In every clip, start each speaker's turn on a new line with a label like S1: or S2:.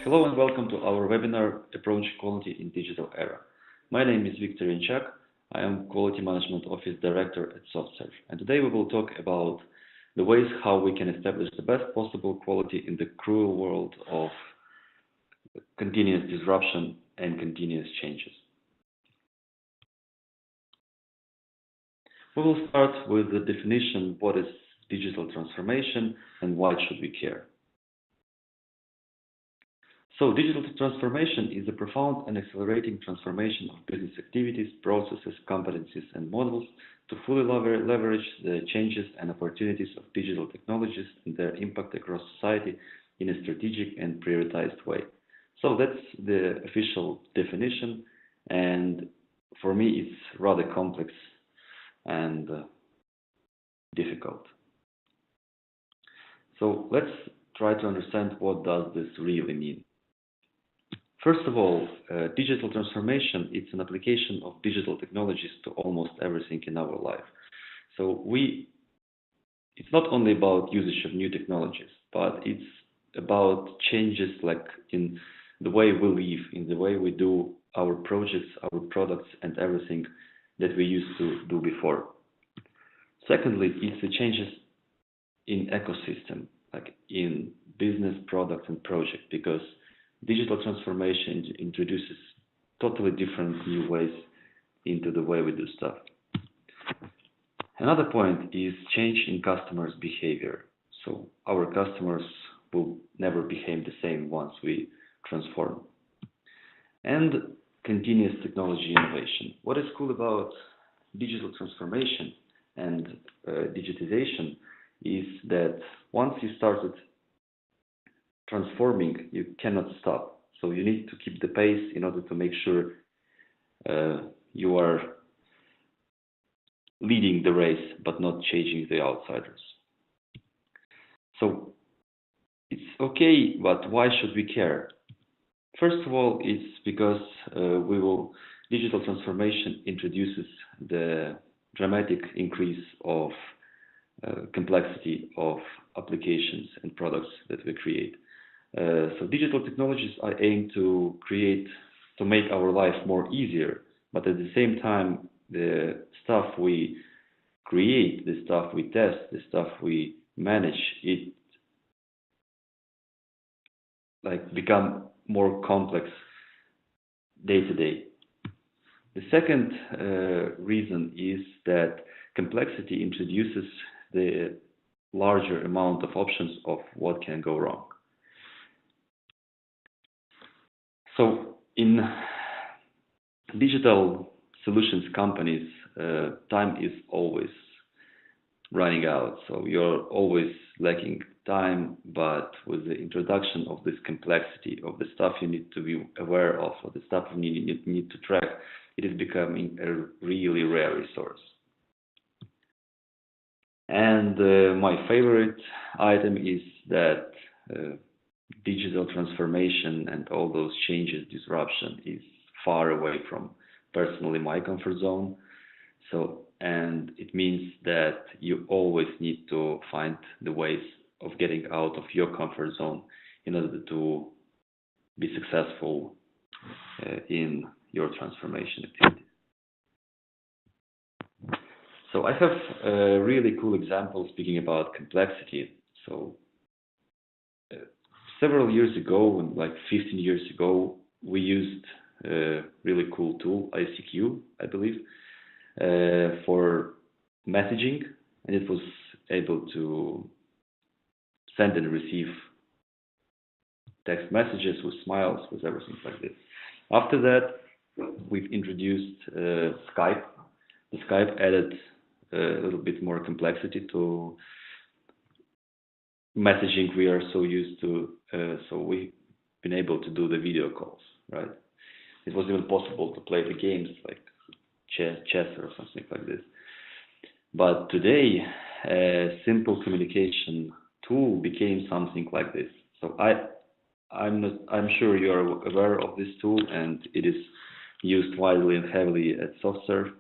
S1: Hello and welcome to our webinar, Approach Quality in Digital Era. My name is Viktor Yanchak. I am Quality Management Office Director at SoftServe. And today we will talk about the ways how we can establish the best possible quality in the cruel world of continuous disruption and continuous changes. We will start with the definition, what is digital transformation and why should we care? So digital transformation is a profound and accelerating transformation of business activities, processes, competencies, and models to fully leverage the changes and opportunities of digital technologies and their impact across society in a strategic and prioritized way. So that's the official definition, and for me it's rather complex and difficult. So let's try to understand what does this really mean. First of all, digital transformation, it's an application of digital technologies to almost everything in our life. So it's not only about usage of new technologies, but it's about changes like in the way we live, in the way we do our projects, our products, and everything that we used to do before. Secondly, it's the changes in ecosystem, like in business, product, and project, because digital transformation introduces totally different new ways into the way we do stuff. Another point is change in customers' behavior. So our customers will never behave the same once we transform. And continuous technology innovation. What is cool about digital transformation and digitization is that once you started transforming, you cannot stop. So you need to keep the pace in order to make sure you are leading the race, but not chasing the outsiders. So it's okay, but why should we care? First of all, it's because digital transformation introduces the dramatic increase of complexity of applications and products that we create. So digital technologies are aimed to make our life more easier, but at the same time, the stuff we create, the stuff we test, the stuff we manage, it become more complex day to day. The second reason is that complexity introduces the larger amount of options of what can go wrong. So in digital solutions companies, time is always running out. So you're always lacking time, but with the introduction of this complexity of the stuff you need to be aware of, or the stuff you need to track, it is becoming a really rare resource. And my favorite item is that digital transformation and all those changes, disruption is far away from personally my comfort zone. And it means that you always need to find the ways of getting out of your comfort zone in order to be successful in your transformation activity. So I have a really cool example speaking about complexity. So several years ago, like 15 years ago, we used a really cool tool, ICQ, I believe, for messaging, and it was able to send and receive text messages with smiles, with everything like this. After that, we've introduced Skype. The Skype added a little bit more complexity to messaging we are so used to, so we've been able to do the video calls, right? It was even possible to play the games like chess or something like this. But today, a simple communication tool became something like this. So I'm sure you are aware of this tool, and it is used widely and heavily at SoftServe.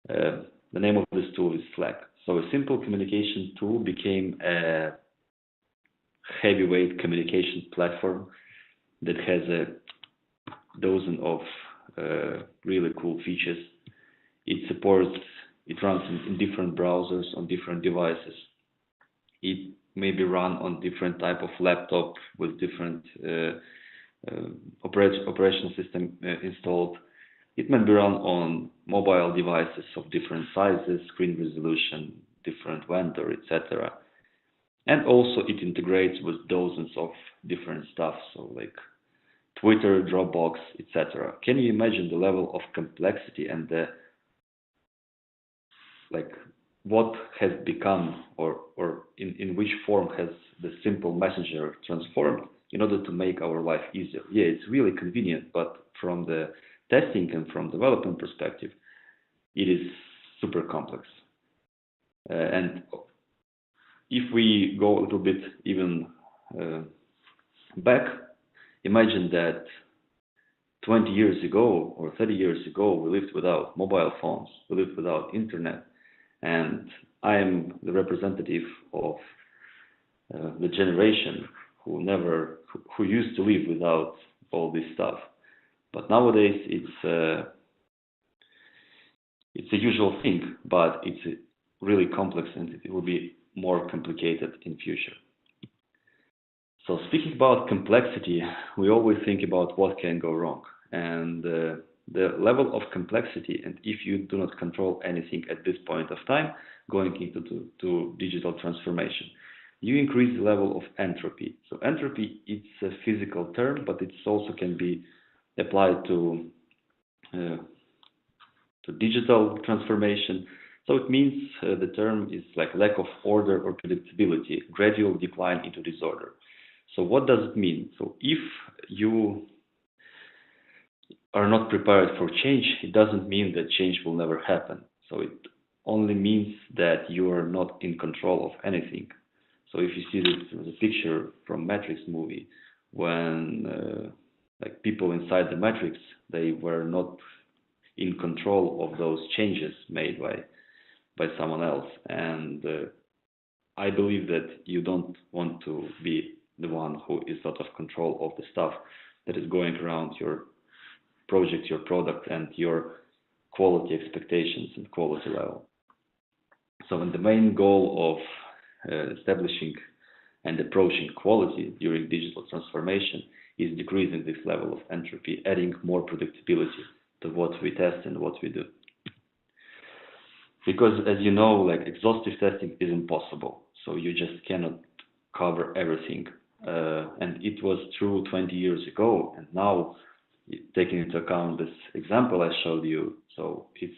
S1: The name of this tool is Slack. So a simple communication tool became a heavyweight communication platform that has a dozen of really cool features. It runs in different browsers on different devices. It may be run on different type of laptop with different operational system installed. It may be run on mobile devices of different sizes, screen resolution, different vendor, etc. And also it integrates with dozens of different stuff, so like Twitter, Dropbox, etc. Can you imagine the level of complexity and the what has become or in which form has the simple messenger transformed in order to make our life easier? Yeah, it's really convenient, but from the testing and from development perspective, it is super complex. And if we go a little bit even back, imagine that 20 years ago or 30 years ago, we lived without mobile phones, we lived without internet. And I am the representative of the generation who used to live without all this stuff. But nowadays it's a usual thing, but it's really complex and it will be more complicated in future. So speaking about complexity, we always think about what can go wrong. And the level of complexity, and if you do not control anything at this point of time, going into digital transformation, you increase the level of entropy. So entropy, it's a physical term, but it also can be applied to digital transformation. So it means the term is like lack of order or predictability, gradual decline into disorder. So what does it mean? So if you are not prepared for change, it doesn't mean that change will never happen. So it only means that you are not in control of anything. So if you see the picture from Matrix movie, when like people inside the Matrix, they were not in control of those changes made by someone else. And I believe that you don't want to be the one who is out of control of the stuff that is going around your project, your product, and your quality expectations and quality level. So the main goal of establishing and approaching quality during digital transformation is decreasing this level of entropy, adding more predictability to what we test and what we do. Because as you know, like exhaustive testing is impossible. So you just cannot cover everything. And it was true 20 years ago, and now taking into account this example I showed you, so it's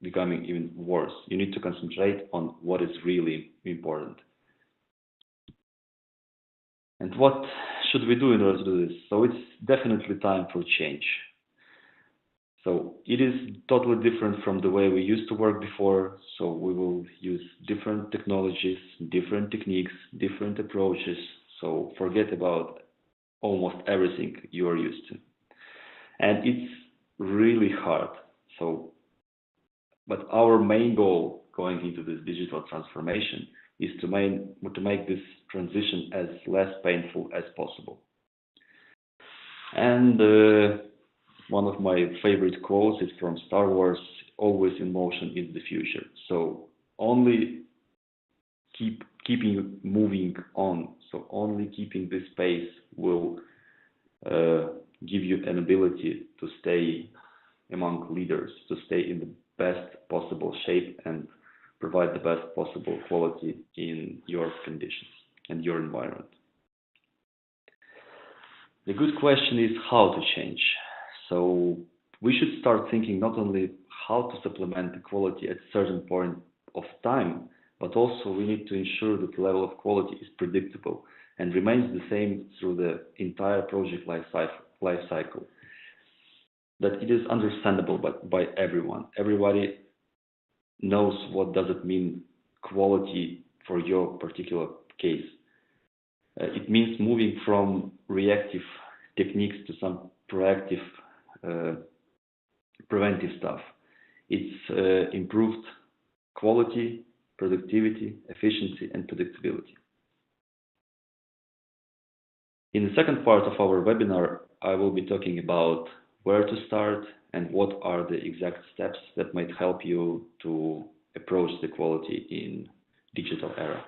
S1: becoming even worse. You need to concentrate on what is really important. And what should we do in order to do this? So it's definitely time for change. So it is totally different from the way we used to work before. So we will use different technologies, different techniques, different approaches. So forget about almost everything you are used to. And it's really hard. So, but our main goal going into this digital transformation is to make this transition as less painful as possible. And one of my favorite quotes is from Star Wars: "Always in motion is the future." So only keeping moving on. So only keeping this pace will give you an ability to stay among leaders, to stay in the best possible shape and provide the best possible quality in your conditions and your environment. The good question is how to change. So we should start thinking not only how to supplement the quality at a certain point of time, but also we need to ensure that the level of quality is predictable and remains the same through the entire project life cycle. That it is understandable by everyone. Everybody knows what does it mean quality for your particular case. It means moving from reactive techniques to some proactive preventive stuff. It's improved quality, productivity, efficiency, and predictability. In the second part of our webinar, I will be talking about where to start and what are the exact steps that might help you to approach the quality in digital era.